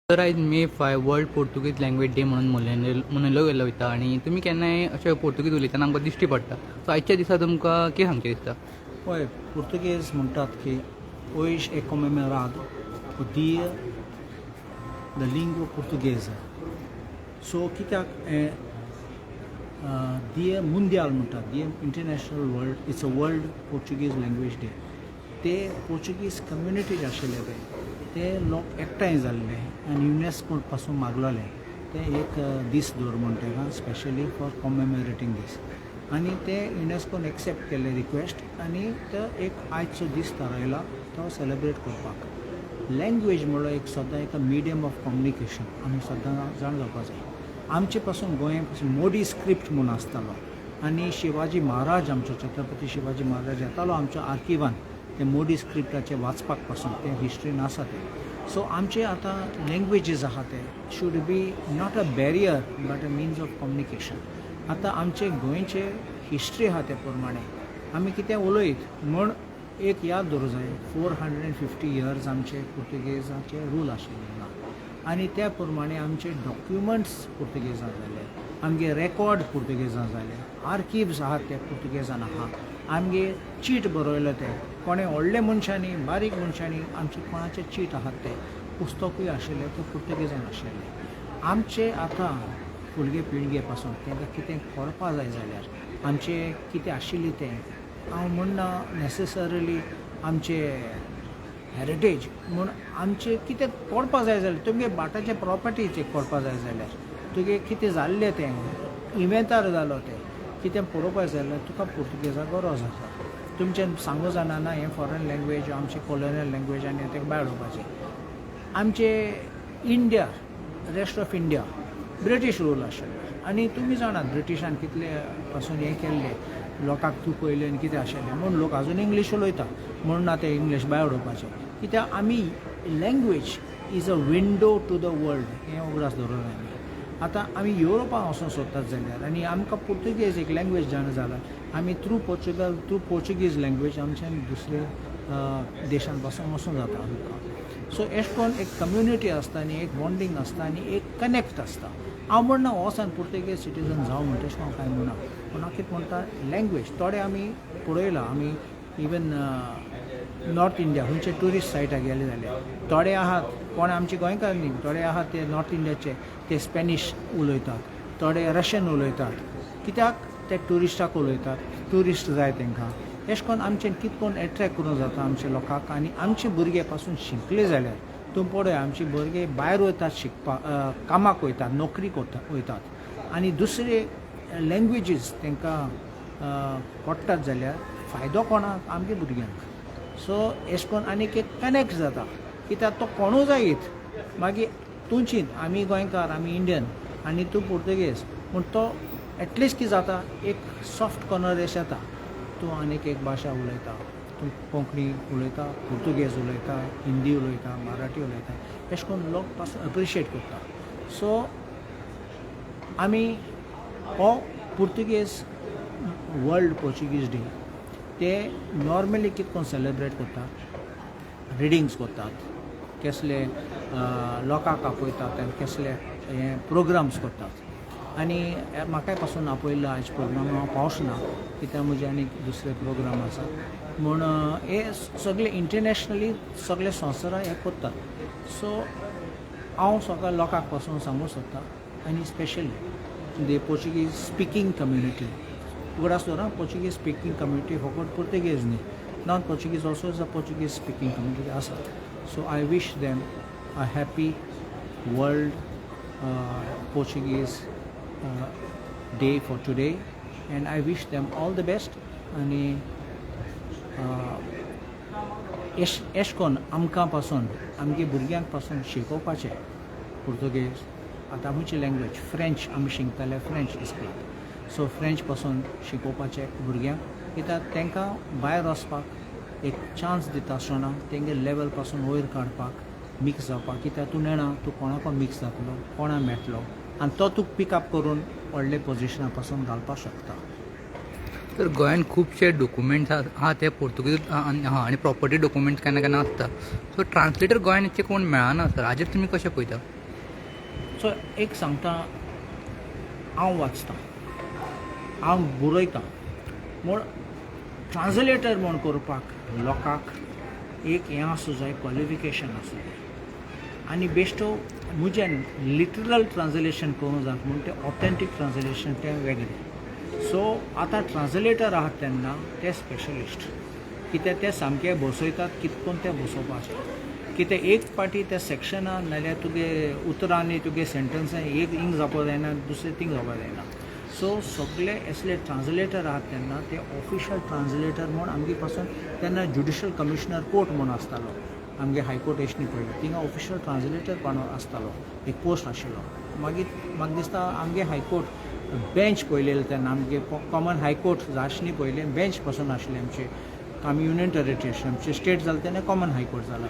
तर आयज मे 5 वर्ल्ड पोर्तुगीज language day म्हणून मनयलो गेलो वयता आणि तुमी केन्नाय अशें पोर्तुगीज उलयतना आमकां दिश्टी पडटा. सो आयच्या दिसा तुमकां कितें सांगचें दिसता? पळय, पुर्तुगेज म्हणटात की hoje é comemorado o dia da língua portuguesa. So कित्याक dia mundial म्हणटात, dia international world, it's a world Portuguese language day. ते पोर्चुगीज कम्युनिटी जे आशिल्ले ते लोक एकठांय जाल्ले आनी युनेस्को पासून मागलेले ते एक दीस दवर म्हण तेका स्पेशली फॉर कॉमेमोरेटींग दीस आनी ते युनेस्कोन एक्सेप्ट केले रिक्वेस्ट आनी तो एक आयचो दीस थारायला तो सेलेब्रेट करपाक. लँग्वेज म्हणलो एक सद्दां एक मिडियम ऑफ कम्युनिकेशन आमी सद्दां जाण जावपाक जाय. आमचे पासून गोंया पासून मोडी स्क्रिप्ट म्हणून आसतालो आनी शिवाजी महाराज आमचो छत्रपती शिवाजी महाराज येतालो आमच्या आर्किवान ते मोडी स्क्रिप्टाचे वाचपाक पासून ते हिस्ट्रीन आसा ते. सो आमचे आतां लँग्वेजीस आहा ते should be not a barrier but a means of communication. आतां आमचे गोंयचे हिस्ट्री आहा ते प्रमाणे आमी कितें उलयत म्हण एक याद दवरूं जाय 450 इयर्स आमचे पुर्तुगेजाचे रूल आशिल्ले आनी त्या प्रमाणे आमचे डॉक्युमेंट्स पुर्तुगेजान जाले, आमगे रेकॉर्ड पुर्तुगेजान जाले, आर्किव्स आहात ते पुर्तुगेजान आहा, आमगे चीट बरयले ते कोणे व्हडले मनशांनी बारीक मनशांनी आमचे कोणाचे चीट आहात ते पुस्तकूय आशिल्ले ते पुर्तुगेजान आशिल्ले. आमचे आतां फुडगे पिळगे पासून तांकां कितें कळपा जाय जाल्यार आमचे कितें आशिल्लें तें हांव म्हणना नेसेसरिली आमचे हेरिटेज म्हूण आमचे कितें कळपा जाय जाल्यार तुमगे बाटाचे प्रॉपर्टीचे कळपा जाय जाल्यार तुगे कितें जाल्लें तें इव्हेंतार जालो तें कितें पळोवपाक जाय जाल्यार तुका पुर्तुगेजाक गरज आसा. तुमचें सांगू जायना हें फॉरेन लँग्वेज आमची कॉलोनियल लँग्वेज आनी तेका भायर उडोवपाचें. आमचे India rest of India British rule आशिल्ले आनी तुमी जाणात ब्रिटिशान कितले पासून हें केल्लें लोकांक तूं पयलें आनी कितें आशिल्लें म्हूण लोक आजून इंग्लीश उलयता म्हूण ना ते इंग्लीश भायर उडोवपाचें. कित्याक आमी language is a window to the world हें उगडास धरून आमी आतां आमी युरोपान वचून सोदतात जाल्यार आनी आमकां पुर्तुगेज एक लँग्वेज जाण जाल्यार आमी through Portugal through Portuguese language आमच्यान दुसरे देशां पासून वचूंक जाता आमकां. सो अशें करून एक कम्युनिटी आसता आनी एक बॉन्डिंग आसता आनी एक कनेक्ट आसता. हांव म्हणना वोसान पुर्तुगेज सिटीजन जावं म्हणटा अशें हांव कांय म्हणना पूण हांव कितें म्हणटा लँग्वेज थोडे आमी पळयलां आमी इवन नॉर्थ इंडिया खंयचे ट्युरिस्ट सायटाक गेले जाल्यार थोडे आहात कोण आमचे गोंयकार न्ही थोडे आहात ते नॉर्थ इंडियाचे ते स्पेनिश उलयतात, थोडे रशियन उलयतात. कित्याक ते ट्युरिस्टाक उलयतात, ट्युरिस्ट जाय तांकां. अशें करून आमचें कितें करून एट्रॅक्ट करूंक जाता आमच्या लोकांक आनी आमचे भुरगे पासून शिकले जाल्यार तूं पळय आमचे भुरगे भायर वयतात शिकपाक कामाक वयतात नोकरीक वयतात आनी दुसरे लँग्वेजीस तांकां पडटात जाल्यार फायदो कोणाक आमगे भुरग्यांक. सो अशें करून आनीक एक कनेक्ट जाता कित्याक तो कोणूय जायत मागीर तुमचीन आमी गोंयकार आमी इंडियन आनी तूं पुर्तुगेज पूण तो एटलिस्ट कितें जाता एक सॉफ्ट कॉर्नरेश येता. तूं आनीक एक भाशा उलयता, तूं कोंकणी उलयता, पुर्तुगेज उलयता, हिंदी उलयता, मराठी उलयता अशें करून लोक पासून एप्रिशिएट करता. सो आमी हो पुर्तुगेज वर्ल्ड पोर्चुगीज डे ते नॉर्मली कितें करून सेलेब्रेट करतात रिडिंग्स करतात कसले लोकांक आपयतात आनी कसले हे प्रोग्राम्स करतात आनी म्हाकाय पासून आपयल्लो आयज प्रोग्राम हांव पावच ना कित्याक म्हजे आनी दुसरे प्रोग्राम आसा म्हूण हे सगळे इंटरनॅशनली सगळे संवसारा हे करतात. सो हांव सगळ्या लोकांक पासून सांगूंक सोदतां आनी specially the Portuguese speaking community उगडास दवरा पोर्चुगीज स्पिकींग कम्युनिटी फकत पुर्तुगेज न्ही non Portuguese also is a Portuguese speaking community आसा. So I wish them a happy world Portuguese day for today and I wish them all the best आणि S कोन्न आमकां पासून आमगे भुरग्यांक पासून शिकोवपाचें पुर्तुगेज आतां आमची लँग्वेज फ्रेंच आमी शिकताले फ्रेंच इस्कलाक. सो फ्रेंच पासून शिकोवपाचें भुरग्यांक कित्याक तांकां भायर वचपाक एक चान्स दिता आसतना तेंगे लेवल पासून वयर काडपाक मिक्स जावपाक. कित्याक तूं नेणा तूं कोणाको मिक्स जातलो कोणा मेळटलो आनी तो तुका पिकअप करून व्हडले पोजिशना पासून घालपाक शकता. तर गोंयान खुबशे डॉक्युमेंट्स आहा ते पोर्तुगीज आहा आनी प्रॉपर्टी डॉक्युमेंट्स केन्ना केन्ना आसता. सो ट्रान्सलेटर गोंयान इतके कोण मेळना सर. हाजेर तुमी कशें पळयता? सो एक सांगता, हांव वाचतां, हांव बरयतां, म्हूण ट्रान्सलेटर म्हूण करपाक लोकांक एक हें आसूं जाय, क्वॉलिफिकेशन आसूं जाय. आनी बेश्टो म्हजें लिटरल ट्रान्सलेशन करूं जाय म्हूण तें ऑथेंटीक ट्रान्सलेशन तें वेगळें. सो आतां ट्रान्सलेटर आहात तेन्ना ते स्पेशलिस्ट, कित्याक ते सामके बसयतात कितकोन ते बसोवपाचें. कित्याक एक पाटी त्या सेक्शनान नाल्यार तुगे उतरांनी तुगे सेंटन्सान एक इंक जावपा जायना, दुसरें थिंग जावपा जायना. सो सगळे असले ट्रान्सलेटर आहात तेन्ना ते ऑफिशियल ट्रान्सलेटर म्हूण आमगे पासून तेन्ना ज्युडिशियल कमिशनर कोर्ट म्हूण आसतालो आमगे हायकोर्ट एशनी पयलें, थिंगा ऑफिशियल ट्रान्सलेटर पण आसतालो, एक पोस्ट आशिल्लो. मागीर म्हाका दिसता आमगे हायकोर्ट बेंच पयलेले तेन्ना आमगे कॉमन हायकोर्ट जाशनी पयलें बेंच पासून आशिल्लें आमचे. आमी युनियन टेरिटरी आशिल्लें, आमचे स्टेट जालें तेन्ना कॉमन हायकोर्ट जाला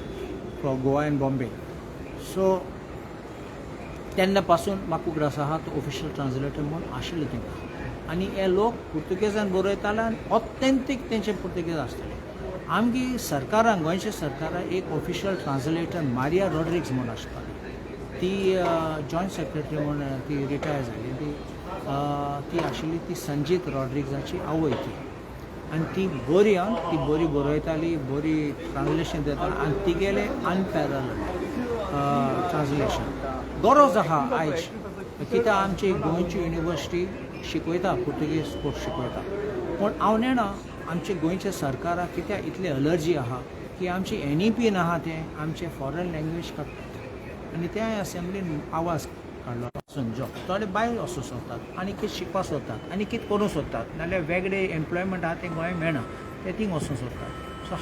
for Goa end Bombay. So तेन्ना पासून म्हाका उगडास आहा तो ऑफिशियल ट्रान्सलेटर म्हूण आशिल्लो थिंगा. आनी हे लोक पुर्तुगेजान बरयताले आनी ऑथेंटीक तेंचे पुर्तुगेज आसताले. आमगे सरकारान, गोंयच्या सरकारान एक ऑफिशियल ट्रान्सलेटर मारिया रॉड्रिग्स म्हूण आसताली. ती जॉयंट सेक्रेटरी म्हूण ती रिटायर जाली. ती आशिल्ली ती संजीत रॉड्रिग्साची आवय ती. आनी ती बरी ती बरी बरयताली, बरी ट्रान्सलेशन दिता आनी तिगेले अनपॅरल ट्रान्सलेशन गरज आहा आयज. कित्याक आमची गोंयची युनिवर्सिटी शिकयता पुर्तुगीज कोर्स शिकयता, पूण हांव नेणा आमचे गोंयच्या सरकाराक कित्याक इतली अलर्जी आहा की आमची NEP आहा ते आमचे फॉरेन लँग्वेज काडटात. आनी त्या असेंब्लीन आवाज काडलो समजो थोडे भायर वचूं सोदतात आनी कितें शिकपा सोदतात आनी कितें करूं सोदतात, नाल्यार वेगळे एम्प्लॉयमेंट आहा तें गोंय मेळना ते थिंग वचूं सोदतात. So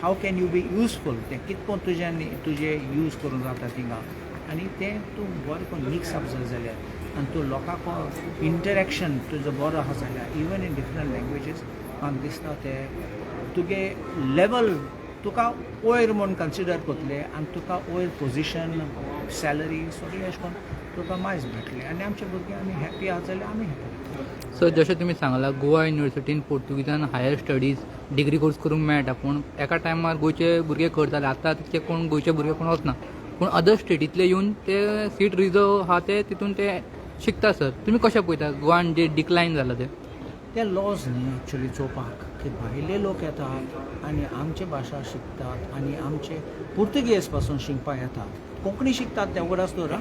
how can you be useful, तें कितकोन तुजें यूज करूंक जाता थिंगा. आनी तें तूं बरें करून मिक्स अप जाय जाल्यार आनी तूं लोकांक इंटरेक्शन तुजो बरो आहा जाल्यार इवन इन डिफरंट लँग्वेजीस म्हाका दिसता ते तुगे लेवल तुका वयर म्हूण कन्सिडर करतले आनी तुका वयर पोजिशन, सॅलरी सगळें अशें करून तुका मायज मेळटलें. आनी आमचे भुरगे आमी हॅप्पी आहा जाल्यार आमी हॅप्पी. सर जशें तुमी सांगलां गोवा युनिवर्सिटीन पोर्तुगीजान हायर स्टडीज डिग्री कोर्स करूंक मेळटा, पूण एका टायमार गोंयचे भुरगे करताले. आतां तितके कोण गोंयचे भुरगे कोण वचना, पूण अदर स्टेटींतले येवन ते सीट रिजर्व आहा ते तितून ते शिकता. सर तुमी कशें पळयता गोवान जे डिक्लायन जालां ते लॉज न्ही एक्चुली चोवपाक की भायले लोक येतात आनी आमचे भाशा शिकतात आनी आमचे पुर्तुगेज पासून शिकपाक येतात. कोंकणी शिकतात ते उगडास दवरा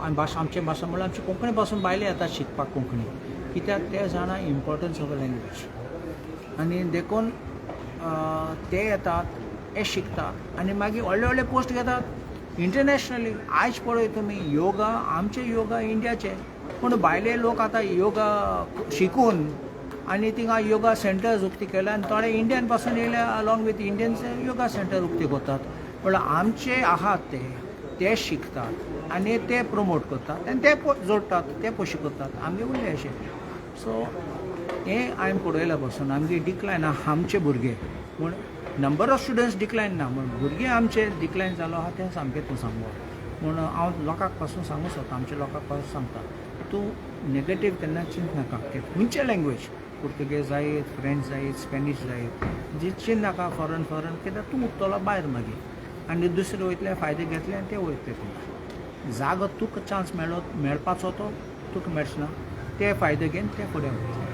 भाशा, आमची भाशा म्हणल्यार आमची कोंकणी पासून भायले येतात शिकपाक कोंकणी, कित्याक ते जाणा इम्पॉर्टन्स ऑफ अ लँग्वेज. आनी देखून ते येतात, हे शिकतात आनी मागीर व्हडले व्हडले पोस्ट घेतात इंटरनॅशनली. आयज पळय तुमी योगा, आमचे योगा इंडियाचे, पूण भायले लोक आतां योगा शिकून आनी थिंगा योगा सेंटर्स उक्ती केल्या आनी थोडे इंडियन पासून येयले along with Indians yoga centre उक्ती करतात. म्हणल्यार आमचे आहात ते शिकतात आनी ते प्रमोट करतात आनी ते जोडटात, ते पयशे करतात, आमगे उरले अशें. सो हें हांवें पळयल्या पासून आमगे डिक्लायन आहा आमचे भुरगे. पूण नंबर ऑफ स्टुडंट्स डिक्लायन ना, पूण भुरगे आमचे डिक्लायन जालो आहा तें सामकें तूं सांगो. म्हूण हांव लोकांक पासून सांगूं सोदता, आमच्या लोकांक पासून सांगता, तूं नेगेटीव केन्ना चिंत नाका. खंयचे लँग्वेज, पुर्तुगेज जायत, फ्रेंच जायत, स्पॅनीश जायत, जी चिंत नाका फॉरेन कित्याक तूं उरतलो भायर मागीर आनी दुसरे वयतले फायदे घेतले आनी ते वयतले तुका. जागो तुका चान्स मेळपाचो तो तुका मेळचना, ते फायदे घेवन ते फुडें वयतले.